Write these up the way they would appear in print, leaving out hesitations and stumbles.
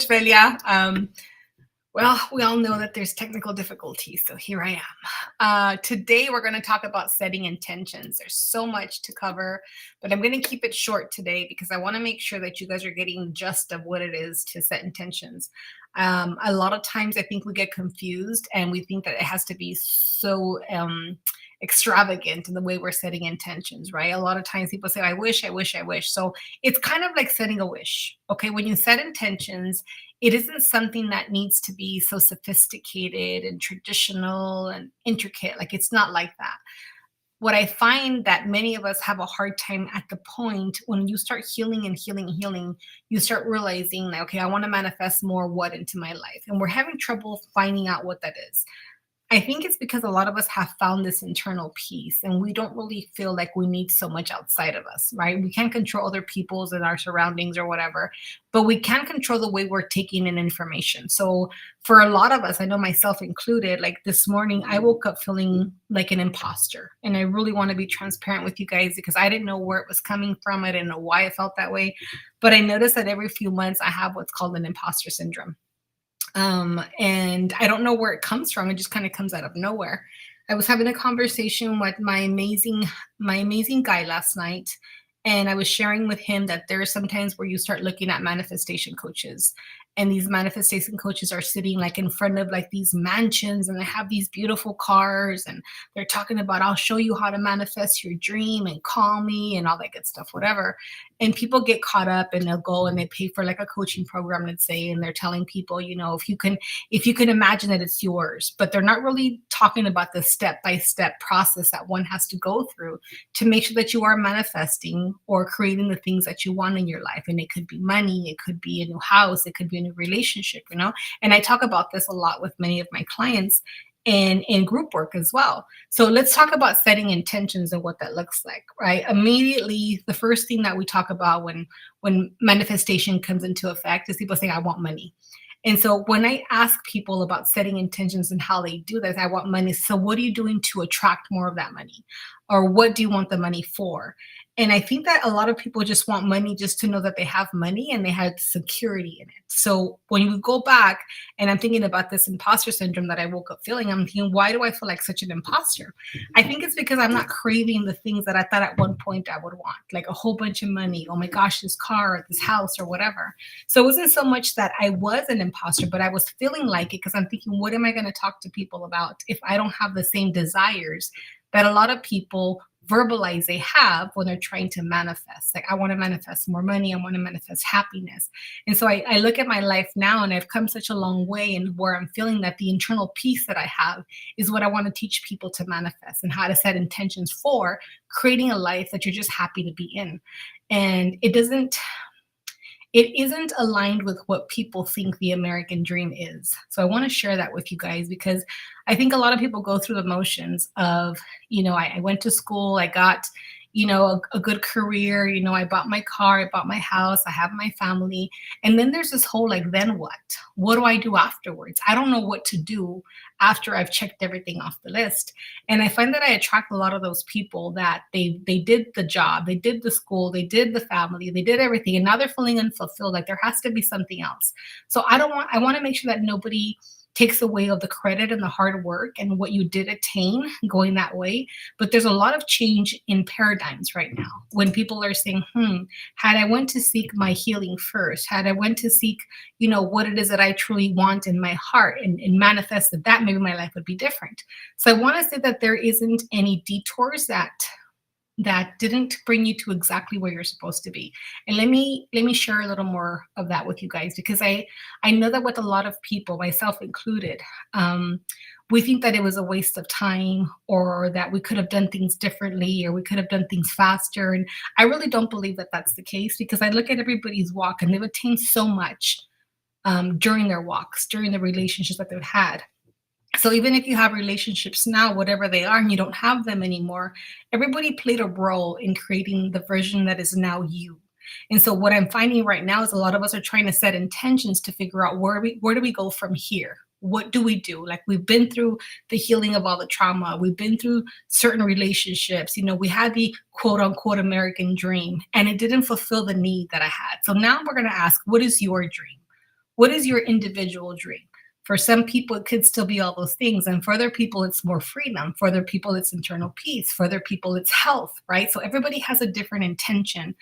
Belia. Well, we all know that there's technical difficulties, so here I am. Today, we're going to talk about setting intentions. There's so much to cover, but I'm going to keep it short today because I want to make sure that you guys are getting the gist of what it is to set intentions. A lot of times, I think we get confused and we think that it has to be so extravagant in the way we're setting intentions, right? A lot of times people say, I wish, I wish, I wish. So it's kind of like setting a wish. Okay. When you set intentions, it isn't something that needs to be so sophisticated and traditional and intricate. Like it's not like that. What I find that many of us have a hard time at the point when you start healing and healing and healing, you start realizing that, okay, I want to manifest more what into my life. And we're having trouble finding out what that is. I think it's because a lot of us have found this internal peace and we don't really feel like we need so much outside of us, right? We can't control other people's and our surroundings or whatever, but we can control the way we're taking in information. So for a lot of us, I know myself included, like this morning, I woke up feeling like an imposter. And I really want to be transparent with you guys because I didn't know where it was coming from. I didn't know why I felt that way. But I noticed that every few months I have what's called an imposter syndrome. And I don't know where it comes from. It just kind of comes out of nowhere. I was having a conversation with my amazing guy last night, and I was sharing with him that there are some times where you start looking at manifestation coaches, and these manifestation coaches are sitting like in front of like these mansions, and they have these beautiful cars, and they're talking about, I'll show you how to manifest your dream and call me and all that good stuff, whatever. And people get caught up and they'll go and they pay for like a coaching program, let's say, and they're telling people, if you can imagine that it's yours, but they're not really talking about the step-by-step process that one has to go through to make sure that you are manifesting or creating the things that you want in your life. And it could be money, it could be a new house, it could be a new relationship. And I talk about this a lot with many of my clients and in group work as well. So let's talk about setting intentions and what that looks like, right? Immediately, the first thing that we talk about when manifestation comes into effect is people saying, I want money. And so when I ask people about setting intentions and how they do this, I want money. So what are you doing to attract more of that money? Or what do you want the money for? And I think that a lot of people just want money just to know that they have money and they have security in it. So when you go back, and I'm thinking about this imposter syndrome that I woke up feeling, I'm thinking, why do I feel like such an imposter? I think it's because I'm not craving the things that I thought at one point I would want, like a whole bunch of money. Oh my gosh, this car or this house or whatever. So it wasn't so much that I was an imposter, but I was feeling like it because I'm thinking, what am I going to talk to people about if I don't have the same desires that a lot of people verbalize they have when they're trying to manifest? Like, I want to manifest more money, I want to manifest happiness. And so I look at my life now and I've come such a long way, and where I'm feeling that the internal peace that I have is what I want to teach people to manifest and how to set intentions for creating a life that you're just happy to be in. And it isn't aligned with what people think the American dream is. So I want to share that with you guys because I think a lot of people go through the motions of, I went to school, I got, a good career, I bought my car, I bought my house, I have my family. And then there's this whole like, then what? What do I do afterwards? I don't know what to do after I've checked everything off the list. And I find that I attract a lot of those people that they did the job, they did the school, they did the family, they did everything, and now they're feeling unfulfilled. Like there has to be something else. So I want to make sure that nobody takes away of the credit and the hard work and what you did attain going that way. But there's a lot of change in paradigms right now when people are saying, had I went to seek my healing first, had I went to seek, what it is that I truly want in my heart and manifested that, maybe my life would be different. So I want to say that there isn't any detours that didn't bring you to exactly where you're supposed to be. And let me share a little more of that with you guys, because I know that with a lot of people, myself included, we think that it was a waste of time, or that we could have done things differently, or we could have done things faster. And I really don't believe that that's the case, because I look at everybody's walk and they've attained so much during their walks, during the relationships that they've had. So even if you have relationships now, whatever they are, and you don't have them anymore, everybody played a role in creating the version that is now you. And so what I'm finding right now is a lot of us are trying to set intentions to figure out where do we go from here? What do we do? Like, we've been through the healing of all the trauma. We've been through certain relationships. We had the quote unquote American dream, and it didn't fulfill the need that I had. So now we're going to ask, what is your dream? What is your individual dream? For some people, it could still be all those things. And for other people, it's more freedom. For other people, it's internal peace. For other people, it's health, right? So everybody has a different intention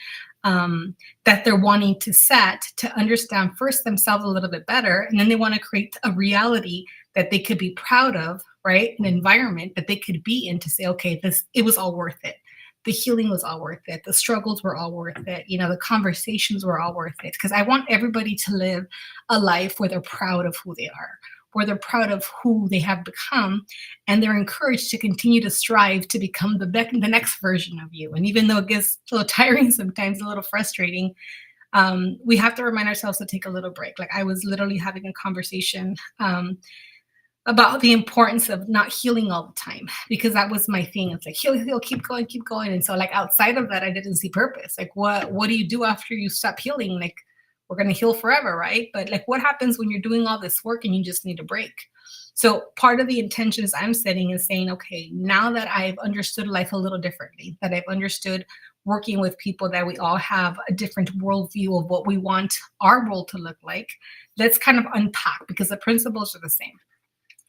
that they're wanting to set to understand first themselves a little bit better. And then they want to create a reality that they could be proud of, right? An environment that they could be in to say, okay, it was all worth it. The healing was all worth it. The struggles were all worth it. The conversations were all worth it. Because I want everybody to live a life where they're proud of who they are, where they're proud of who they have become, and they're encouraged to continue to strive to become the next version of you. And even though it gets a little tiring sometimes, a little frustrating, we have to remind ourselves to take a little break. Like I was literally having a conversation about the importance of not healing all the time, because that was my thing. It's like heal, keep going, keep going. And so like outside of that, I didn't see purpose. Like what do you do after you stop healing? Like we're going to heal forever, right? But like what happens when you're doing all this work and you just need a break? So part of the intentions I'm setting is saying, okay, now that I've understood life a little differently, that I've understood working with people, that we all have a different worldview of what we want our world to look like, let's kind of unpack, because the principles are the same.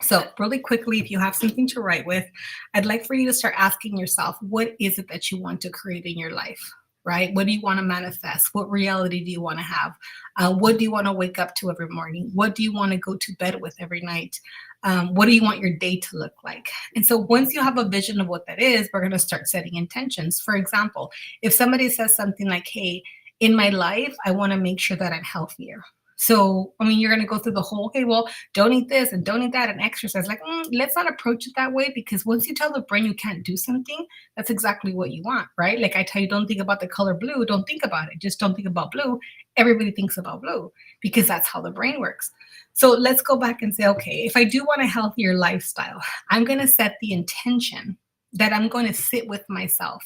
So really quickly, if you have something to write with, I'd like for you to start asking yourself, what is it that you want to create in your life, right? What do you want to manifest? What reality do you want to have? What do you want to wake up to every morning? What do you want to go to bed with every night? What do you want your day to look like? And so once you have a vision of what that is, we're going to start setting intentions. For example, if somebody says something like, hey, in my life, I want to make sure that I'm healthier. So, I mean, you're going to go through the whole, okay, well, don't eat this and don't eat that and exercise. Like, let's not approach it that way, because once you tell the brain you can't do something, that's exactly what you want, right? Like I tell you, don't think about the color blue. Don't think about it. Just don't think about blue. Everybody thinks about blue because that's how the brain works. So let's go back and say, okay, if I do want a healthier lifestyle, I'm going to set the intention that I'm going to sit with myself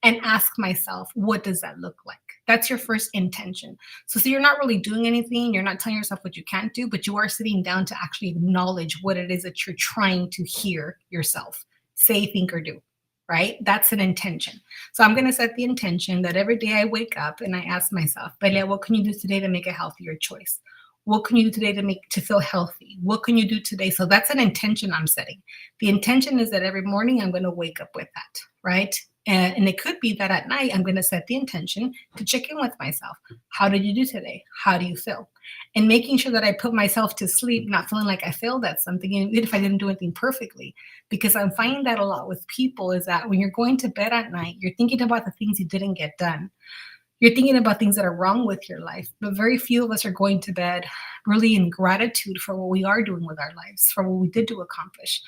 and ask myself, what does that look like? That's your first intention. So you're not really doing anything. You're not telling yourself what you can't do, but you are sitting down to actually acknowledge what it is that you're trying to hear yourself say, think, or do, right? That's an intention. So I'm going to set the intention that every day I wake up and I ask myself, Belia, what can you do today to make a healthier choice? What can you do today to feel healthy? What can you do today? So that's an intention I'm setting. The intention is that every morning I'm going to wake up with that, right? And it could be that at night, I'm going to set the intention to check in with myself. How did you do today? How do you feel? And making sure that I put myself to sleep, not feeling like I failed at something, even if I didn't do anything perfectly. Because I'm finding that a lot with people is that when you're going to bed at night, you're thinking about the things you didn't get done. You're thinking about things that are wrong with your life, but very few of us are going to bed really in gratitude for what we are doing with our lives, for what we did accomplish.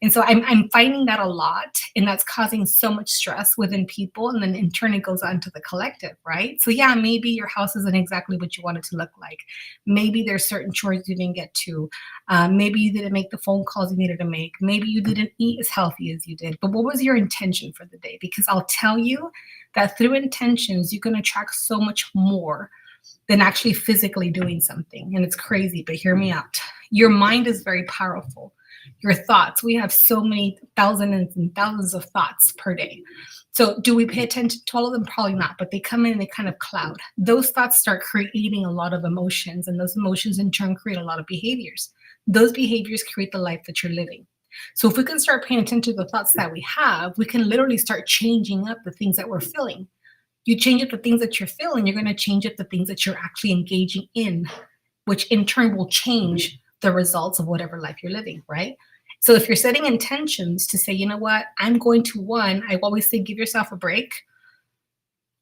And so I'm finding that a lot, and that's causing so much stress within people. And then in turn, it goes on to the collective, right? So yeah, maybe your house isn't exactly what you want it to look like. Maybe there's certain chores you didn't get to. Maybe you didn't make the phone calls you needed to make. Maybe you didn't eat as healthy as you did. But what was your intention for the day? Because I'll tell you that through intentions, you can attract so much more than actually physically doing something. And it's crazy, but hear me out. Your mind is very powerful. Your thoughts, we have so many thousands and thousands of thoughts per day. So do we pay attention to all of them? Probably not, but they come in and they kind of cloud. Those thoughts start creating a lot of emotions, and those emotions in turn create a lot of behaviors. Those behaviors create the life that you're living. So if we can start paying attention to the thoughts that we have, we can literally start changing up the things that we're feeling. You change up the things that you're feeling, you're going to change up the things that you're actually engaging in, which in turn will change the results of whatever life you're living, right? So if you're setting intentions to say, you know what, I'm going to I always say, give yourself a break.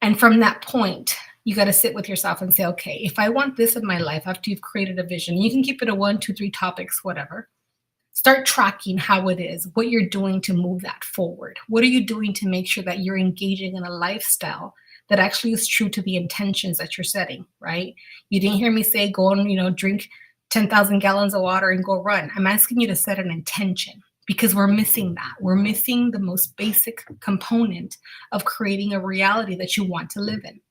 And from that point, you got to sit with yourself and say, okay, if I want this in my life, after you've created a vision, you can keep it a 1, 2, 3 topics, whatever. Start tracking how it is, what you're doing to move that forward. What are you doing to make sure that you're engaging in a lifestyle that actually is true to the intentions that you're setting, right? You didn't hear me say, go and, drink 10,000 gallons of water and go run. I'm asking you to set an intention, because we're missing that. We're missing the most basic component of creating a reality that you want to live in.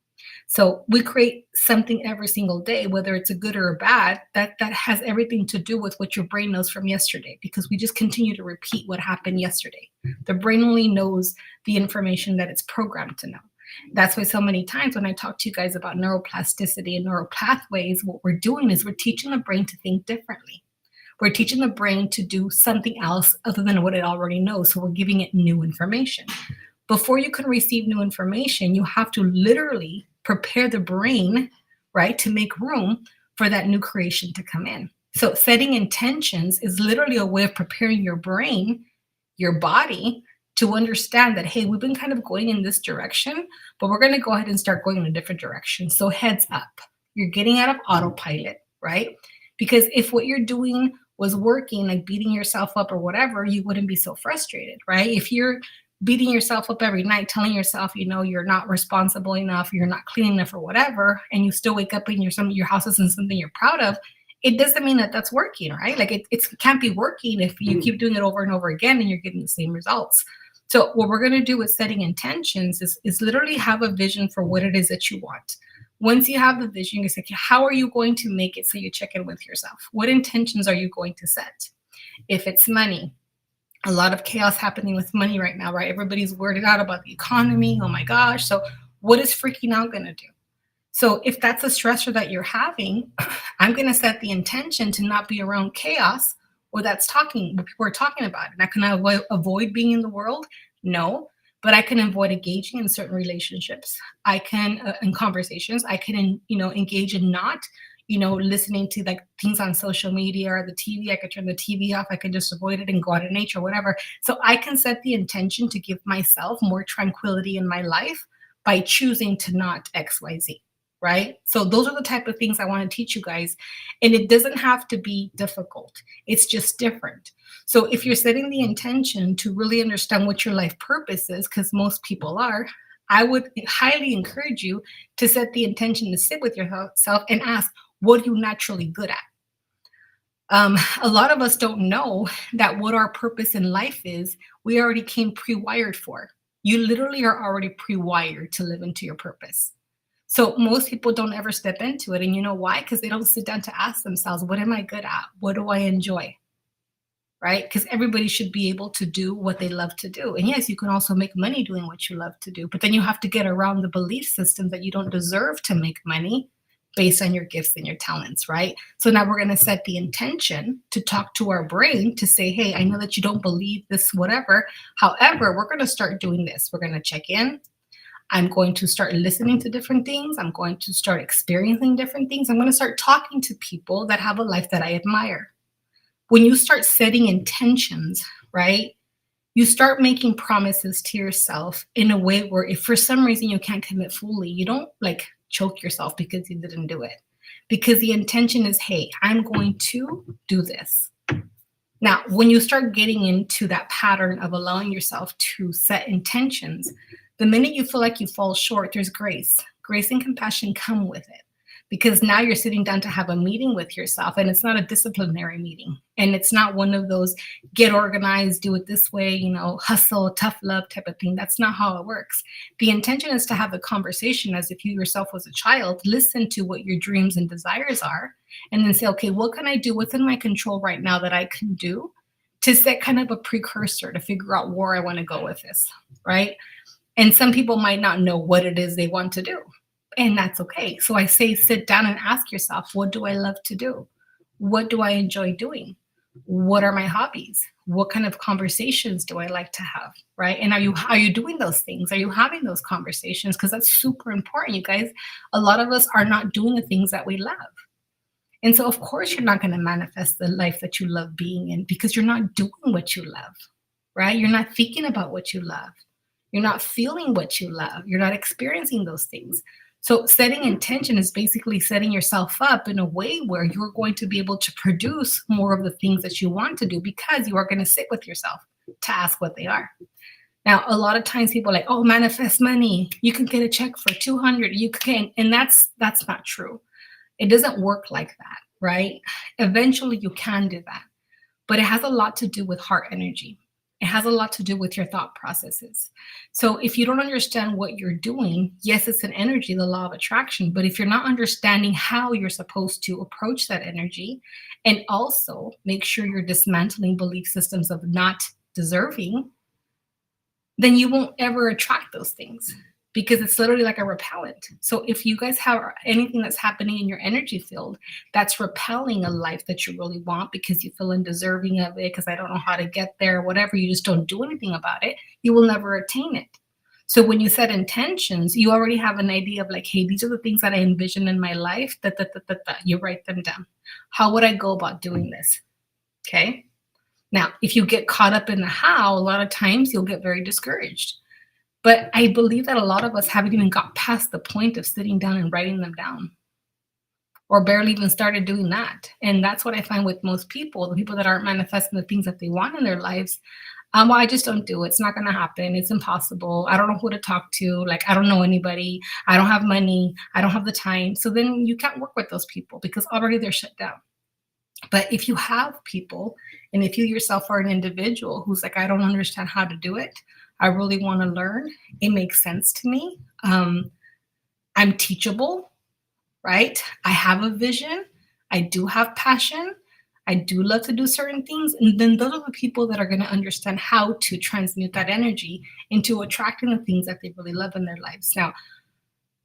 So we create something every single day, whether it's a good or a bad, that has everything to do with what your brain knows from yesterday, because we just continue to repeat what happened yesterday. The brain only knows the information that it's programmed to know. That's why so many times when I talk to you guys about neuroplasticity and neural pathways, what we're doing is we're teaching the brain to think differently. We're teaching the brain to do something else other than what it already knows. So we're giving it new information. Before you can receive new information, you have to literally prepare the brain, right, to make room for that new creation to come in. So setting intentions is literally a way of preparing your brain, your body, to understand that, hey, we've been kind of going in this direction, but we're going to go ahead and start going in a different direction. So heads up, you're getting out of autopilot, right? Because if what you're doing was working, like beating yourself up or whatever, you wouldn't be so frustrated, right? If you're beating yourself up every night, telling yourself, you're not responsible enough, you're not clean enough or whatever, and you still wake up and your house isn't something you're proud of, it doesn't mean that that's working, right? Like it can't be working if you keep doing it over and over again and you're getting the same results. So what we're going to do with setting intentions is literally have a vision for what it is that you want. Once you have the vision, you say, okay, how are you going to make it? So you check in with yourself. What intentions are you going to set? If it's money, a lot of chaos happening with money right now, right? Everybody's worded out about the economy. Oh my gosh. So what is freaking out going to do? So if that's a stressor that you're having, I'm going to set the intention to not be around chaos or what people are talking about. And I can avoid being in the world? No, but I can avoid engaging in certain relationships. I can, in conversations, I can, engage in not, listening to like things on social media or the TV. I could turn the TV off. I could just avoid it and go out in nature or whatever. So I can set the intention to give myself more tranquility in my life by choosing to not XYZ. Right? So those are the type of things I want to teach you guys. And it doesn't have to be difficult. It's just different. So if you're setting the intention to really understand what your life purpose is, because most people are, I would highly encourage you to set the intention to sit with yourself and ask, what are you naturally good at? A lot of us don't know that what our purpose in life is, we already came pre-wired for. You literally are already pre-wired to live into your purpose. So most people don't ever step into it. And you know why? Because they don't sit down to ask themselves, what am I good at? What do I enjoy? Right? Because everybody should be able to do what they love to do. And yes, you can also make money doing what you love to do, but then you have to get around the belief system that you don't deserve to make money based on your gifts and your talents, right? So now we're going to set the intention to talk to our brain to say, hey, I know that you don't believe this, whatever. However, we're going to start doing this. We're going to check in. I'm going to start listening to different things. I'm going to start experiencing different things. I'm going to start talking to people that have a life that I admire. When you start setting intentions, right, you start making promises to yourself in a way where if for some reason you can't commit fully, you don't like choke yourself because you didn't do it. Because the intention is, hey, I'm going to do this. Now, when you start getting into that pattern of allowing yourself to set intentions, the minute you feel like you fall short, there's grace. Grace and compassion come with it because now you're sitting down to have a meeting with yourself, and it's not a disciplinary meeting. And it's not one of those get organized, do it this way, hustle, tough love type of thing. That's not how it works. The intention is to have a conversation as if you yourself was a child, listen to what your dreams and desires are, and then say, okay, what can I do within my control right now that I can do to set kind of a precursor to figure out where I want to go with this, right? And some people might not know what it is they want to do. And that's okay. So I say, sit down and ask yourself, what do I love to do? What do I enjoy doing? What are my hobbies? What kind of conversations do I like to have? Right. And are you doing those things? Are you having those conversations? Because that's super important, you guys. A lot of us are not doing the things that we love. And so, of course, you're not going to manifest the life that you love being in because you're not doing what you love. Right. You're not thinking about what you love. You're not feeling what you love. You're not experiencing those things. So setting intention is basically setting yourself up in a way where you're going to be able to produce more of the things that you want to do because you are going to sit with yourself to ask what they are. Now, a lot of times people are like, oh, manifest money. You can get a check for 200. You can, and that's not true. It doesn't work like that, right? Eventually you can do that, but it has a lot to do with heart energy. It has a lot to do with your thought processes. So if you don't understand what you're doing, yes, it's an energy, the law of attraction, but if you're not understanding how you're supposed to approach that energy, and also make sure you're dismantling belief systems of not deserving, then you won't ever attract those things. because it's literally like a repellent. So if you guys have anything that's happening in your energy field that's repelling a life that you really want because you feel undeserving of it, because I don't know how to get there, whatever, you just don't do anything about it, you will never attain it. So when you set intentions, you already have an idea of like, hey, these are the things that I envision in my life. You write them down. How would I go about doing this? Okay. Now, if you get caught up in the how, a lot of times you'll get very discouraged. But I believe that a lot of us haven't even got past the point of sitting down and writing them down, or barely even started doing that. And that's what I find with most people, the people that aren't manifesting the things that they want in their lives. Well, I just don't do it. It's not going to happen. It's impossible. I don't know who to talk to. Like, I don't know anybody. I don't have money. I don't have the time. So then you can't work with those people because already they're shut down. But if you have people, and if you yourself are an individual who's like, I don't understand how to do it, I really want to learn, it makes sense to me. I'm teachable, right? I have a vision. I do have passion. I do love to do certain things. And then those are the people that are going to understand how to transmute that energy into attracting the things that they really love in their lives. Now,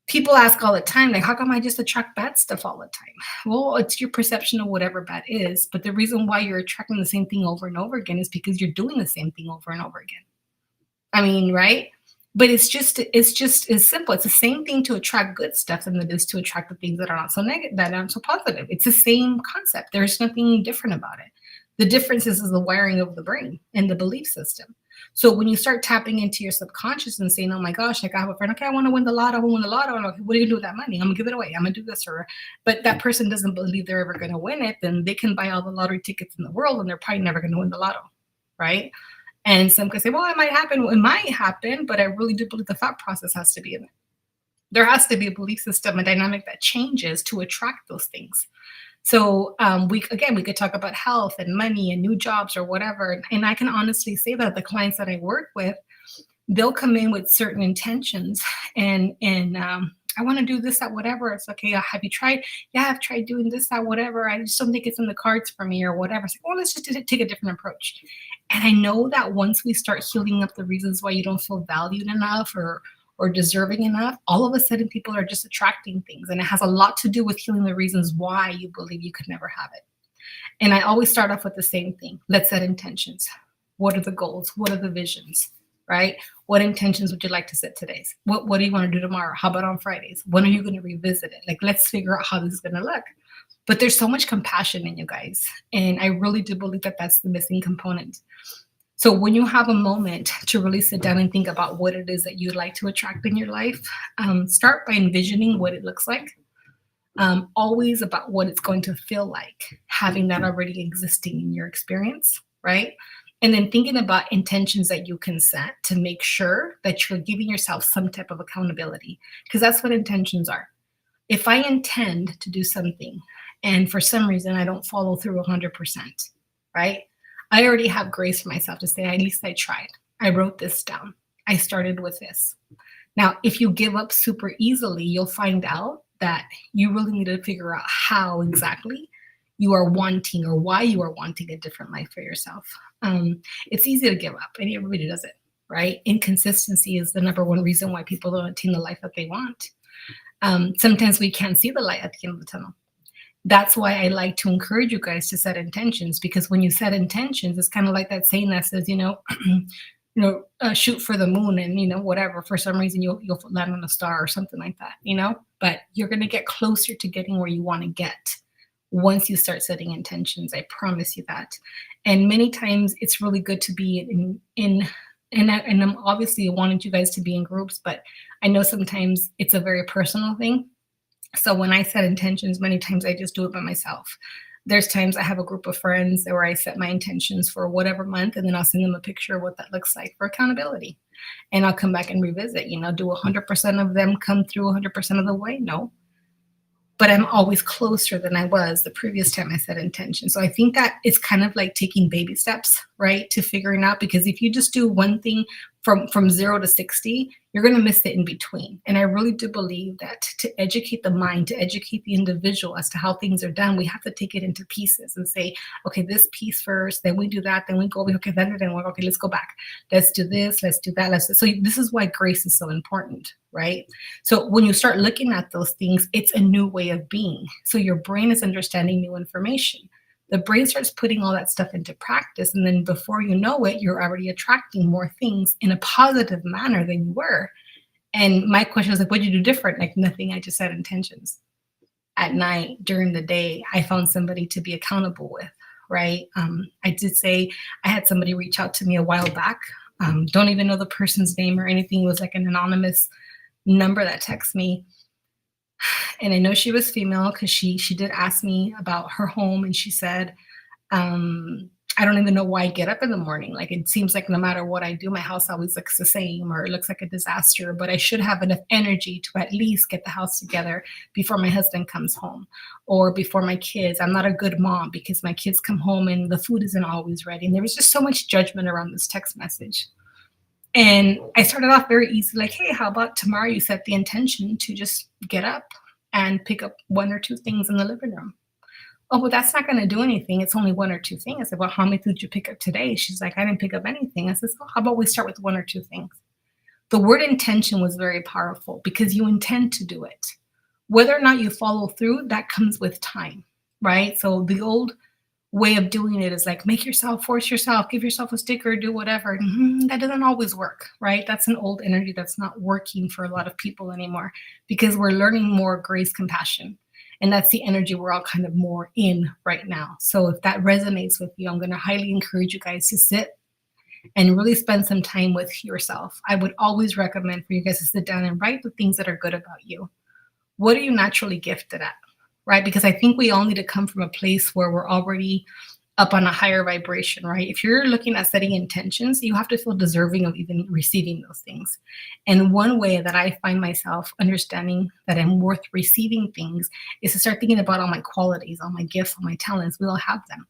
people ask all the time, like, how come I just attract bad stuff all the time? Well, it's your perception of whatever bad is. But the reason why you're attracting the same thing over and over again is because you're doing the same thing over and over again. I mean, right? But it's just as simple. It's the same thing to attract good stuff than it is to attract the things that are not so negative, that aren't so positive. It's the same concept. There's nothing different about it. The difference is the wiring of the brain and the belief system. So when you start tapping into your subconscious and saying, oh my gosh, like I have a friend, okay, I want to win the lotto, I want to win the lotto. Okay, what are you gonna do with that money? I'm gonna give it away. I'm gonna do this, but that person doesn't believe they're ever gonna win it, then they can buy all the lottery tickets in the world and they're probably never gonna win the lotto, right? And some could say, well, it might happen. Well, it might happen, but I really do believe the thought process has to be in it. There has to be a belief system, a dynamic that changes to attract those things. So we could talk about health and money and new jobs or whatever. And I can honestly say that the clients that I work with, they'll come in with certain intentions and I want to do this, that, whatever. It's okay. Have you tried? Yeah, I've tried doing this, that, whatever. I just don't think it's in the cards for me or whatever. It's like, well, let's just take a different approach. And I know that once we start healing up the reasons why you don't feel valued enough or deserving enough, all of a sudden people are just attracting things. And it has a lot to do with healing the reasons why you believe you could never have it. And I always start off with the same thing. Let's set intentions. What are the goals? What are the visions? Right? What intentions would you like to set today? What do you want to do tomorrow? How about on Fridays? When are you going to revisit it? Like, let's figure out how this is going to look. But there's so much compassion in you guys. And I really do believe that that's the missing component. So when you have a moment to really sit down and think about what it is that you'd like to attract in your life, start by envisioning what it looks like. Always about what it's going to feel like, having that already existing in your experience, right? And then thinking about intentions that you can set to make sure that you're giving yourself some type of accountability, because that's what intentions are. If I intend to do something and for some reason I don't follow through 100%, right? I already have grace for myself to say, at least I tried. I wrote this down. I started with this. Now, if you give up super easily, you'll find out that you really need to figure out how exactly you are wanting or why you are wanting a different life for yourself. It's easy to give up, and everybody does it, right? Inconsistency is the number one reason why people don't attain the life that they want. Sometimes we can't see the light at the end of the tunnel. That's why I like to encourage you guys to set intentions, because when you set intentions, it's kind of like that saying that says, shoot for the moon and, whatever, for some reason you'll land on a star or something like that, but you're going to get closer to getting where you want to get once you start setting intentions. I promise you that. And many times it's really good to be and I'm obviously wanting you guys to be in groups, but I know sometimes it's a very personal thing. So when I set intentions, many times I just do it by myself. There's times I have a group of friends where I set my intentions for whatever month, and then I'll send them a picture of what that looks like for accountability. And I'll come back and revisit, do 100% of them come through 100% of the way? No. But I'm always closer than I was the previous time I set intention. So I think that it's kind of like taking baby steps, right, to figuring out, because if you just do one thing from 0 to 60, you're going to miss the in between. And I really do believe that to educate the mind, to educate the individual as to how things are done, we have to take it into pieces and say, okay, this piece first, then we do that, then we go, okay, that didn't work. Okay, let's go back. Let's do this, let's do that. So this is why grace is so important, right? So when you start looking at those things, it's a new way of being. So your brain is understanding new information. The brain starts putting all that stuff into practice. And then before you know it, you're already attracting more things in a positive manner than you were. And my question was like, what did you do different? Like nothing, I just had intentions. At night, during the day, I found somebody to be accountable with, right? I did say I had somebody reach out to me a while back. Don't even know the person's name or anything. It was like an anonymous number that texted me. And I know she was female because she did ask me about her home, and she said, I don't even know why I get up in the morning. Like it seems like no matter what I do, my house always looks the same or it looks like a disaster, but I should have enough energy to at least get the house together before my husband comes home or before my kids. I'm not a good mom because my kids come home and the food isn't always ready. And there was just so much judgment around this text message. And I started off very easy, like, hey, how about tomorrow you set the intention to just get up and pick up 1 or 2 things in the living room? Oh, but that's not going to do anything. It's only 1 or 2 things. I said, well, how many did you pick up today? She's like, I didn't pick up anything. I said, well, how about we start with 1 or 2 things? The word intention was very powerful because you intend to do it. Whether or not you follow through, that comes with time, right? So the old way of doing it is like, make yourself, force yourself, give yourself a sticker, do whatever. That doesn't always work, right? That's an old energy that's not working for a lot of people anymore because we're learning more grace, compassion. And that's the energy we're all kind of more in right now. So if that resonates with you, I'm going to highly encourage you guys to sit and really spend some time with yourself. I would always recommend for you guys to sit down and write the things that are good about you. What are you naturally gifted at? Right? Because I think we all need to come from a place where we're already up on a higher vibration, right? If you're looking at setting intentions, you have to feel deserving of even receiving those things. And one way that I find myself understanding that I'm worth receiving things is to start thinking about all my qualities, all my gifts, all my talents. We all have them.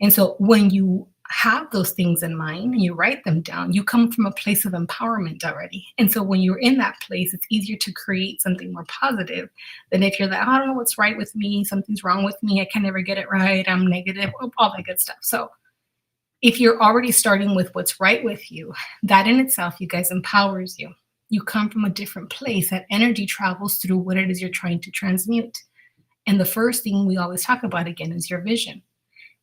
And so when you have those things in mind and you write them down, you come from a place of empowerment already. And so when you're in that place, it's easier to create something more positive than if you're like, I don't know what's right with me. Something's wrong with me. I can never get it right. I'm negative, all that good stuff. So if you're already starting with what's right with you, that in itself, you guys, empowers you. You come from a different place. That energy travels through what it is you're trying to transmute. And the first thing we always talk about again is your vision.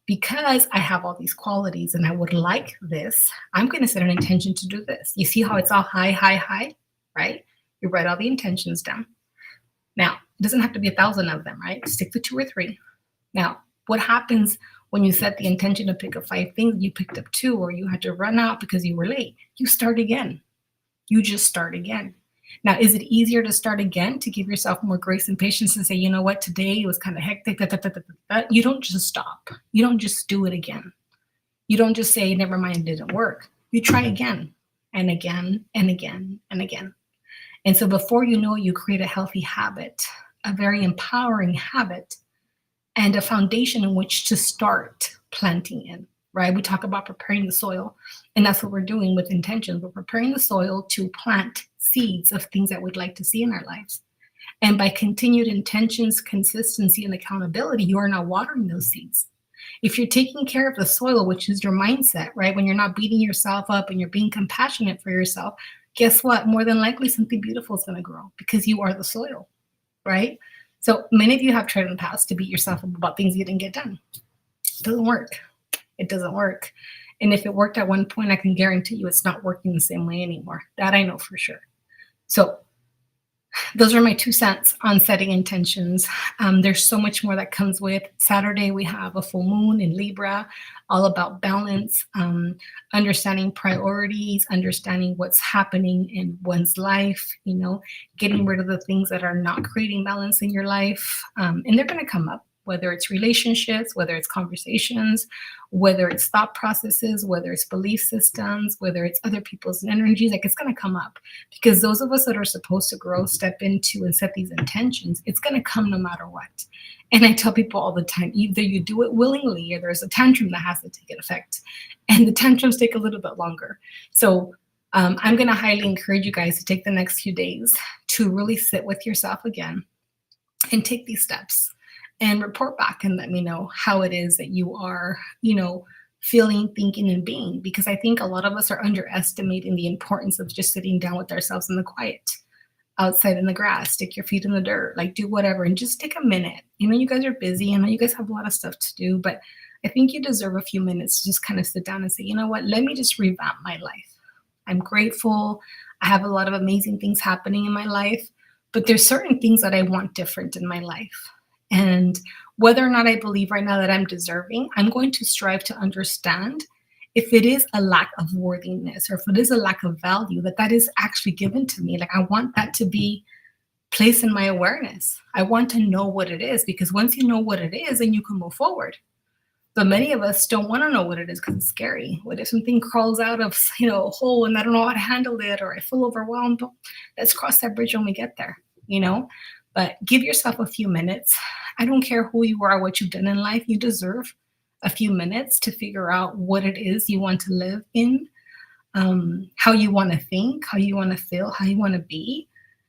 Because I have all these qualities and I would like this, I'm going to set an intention to do this. You see how it's all high, high, high, right? You write all the intentions down. Now, it doesn't have to be 1,000 of them, right? Stick to 2 or 3. Now, what happens when you set the intention to pick up 5 things, you picked up 2, or you had to run out because you were late? You start again. You just start again. Now, is it easier to start again to give yourself more grace and patience and say, you know what, today it was kind of hectic. You don't just stop. You don't just do it again. You don't just say, never mind, it didn't work. You try again and again and again and again. And so before you know it, you create a healthy habit, a very empowering habit, and a foundation in which to start planting in, right? We talk about preparing the soil, and that's what we're doing with intentions. We're preparing the soil to plant seeds of things that we'd like to see in our lives. And by continued intentions, consistency, and accountability, you are now watering those seeds. If you're taking care of the soil, which is your mindset, right? When you're not beating yourself up and you're being compassionate for yourself, guess what? More than likely, something beautiful is going to grow because you are the soil, right? So many of you have tried in the past to beat yourself up about things you didn't get done. It doesn't work. It doesn't work. And if it worked at one point, I can guarantee you it's not working the same way anymore. That I know for sure. So those are my 2 cents on setting intentions. There's so much more that comes with. Saturday, we have a full moon in Libra, all about balance, understanding priorities, understanding what's happening in one's life, getting rid of the things that are not creating balance in your life. And they're going to come up, whether it's relationships, whether it's conversations, whether it's thought processes, whether it's belief systems, whether it's other people's energies, like it's going to come up because those of us that are supposed to grow, step into and set these intentions, it's going to come no matter what. And I tell people all the time, either you do it willingly or there's a tantrum that has to take effect. And the tantrums take a little bit longer. So I'm going to highly encourage you guys to take the next few days to really sit with yourself again and take these steps and report back and let me know how it is that you are, feeling, thinking, and being. Because I think a lot of us are underestimating the importance of just sitting down with ourselves in the quiet, outside in the grass, stick your feet in the dirt, like do whatever, and just take a minute. You guys are busy. I know you guys have a lot of stuff to do, but I think you deserve a few minutes to just kind of sit down and say, you know what, let me just revamp my life. I'm grateful. I have a lot of amazing things happening in my life, but there's certain things that I want different in my life. And whether or not I believe right now that I'm deserving, I'm going to strive to understand if it is a lack of worthiness or if it is a lack of value that is actually given to me. Like, I want that to be placed in my awareness. I want to know what it is, because once you know what it is, then you can move forward. But many of us don't want to know what it is because it's scary. What if something crawls out of, a hole and I don't know how to handle it, or I feel overwhelmed? Let's cross that bridge when we get there. But give yourself a few minutes. I don't care who you are, what you've done in life. You deserve a few minutes to figure out what it is you want to live in, how you want to think, how you want to feel, how you want to be.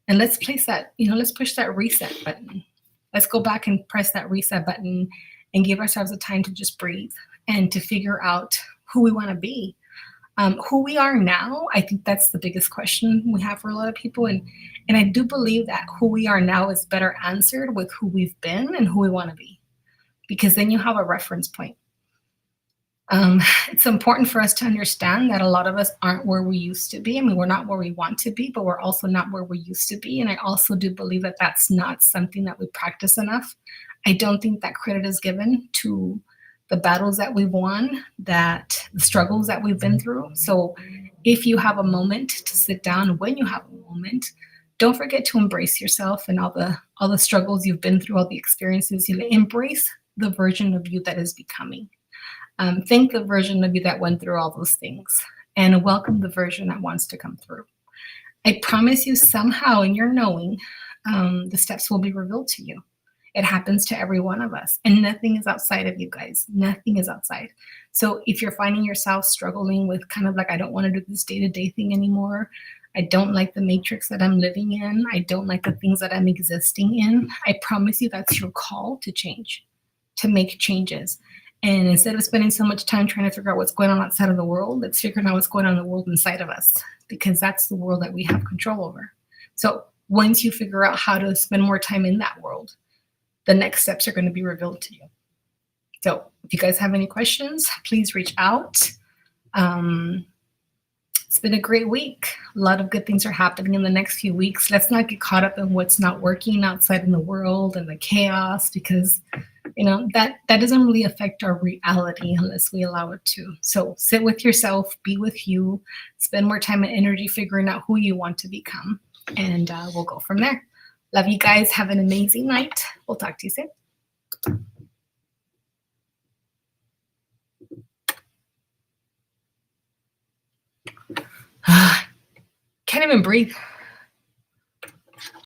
And let's place that, let's push that reset button. Let's go back and press that reset button and give ourselves a time to just breathe and to figure out who we want to be. Who we are now, I think that's the biggest question we have for a lot of people. And I do believe that who we are now is better answered with who we've been and who we want to be, because then you have a reference point. It's important for us to understand that a lot of us aren't where we used to be. I mean, we're not where we want to be, but we're also not where we used to be. And I also do believe that that's not something that we practice enough. I don't think that credit is given to the battles that we've won, that the struggles that we've been through. So if you have a moment to sit down, when you have a moment, don't forget to embrace yourself and all the struggles you've been through, all the experiences. You embrace the version of you that is becoming. Thank the version of you that went through all those things, and welcome the version that wants to come through. I promise you, somehow in your knowing, the steps will be revealed to you. It happens to every one of us, and nothing is outside of you guys. Nothing is outside. So if you're finding yourself struggling with kind of like, I don't want to do this day-to-day thing anymore, I don't like the matrix that I'm living in, I don't like the things that I'm existing in, I promise you that's your call to change, to make changes. And instead of spending so much time trying to figure out what's going on outside of the world, let's figure out what's going on in the world inside of us, because that's the world that we have control over. So once you figure out how to spend more time in that world, the next steps are going to be revealed to you. So if you guys have any questions, please reach out. It's been a great week. A lot of good things are happening in the next few weeks. Let's not get caught up in what's not working outside in the world and the chaos, because that doesn't really affect our reality unless we allow it to. So sit with yourself, be with you, spend more time and energy figuring out who you want to become, and we'll go from there. Love you guys. Have an amazing night. We'll talk to you soon. Can't even breathe.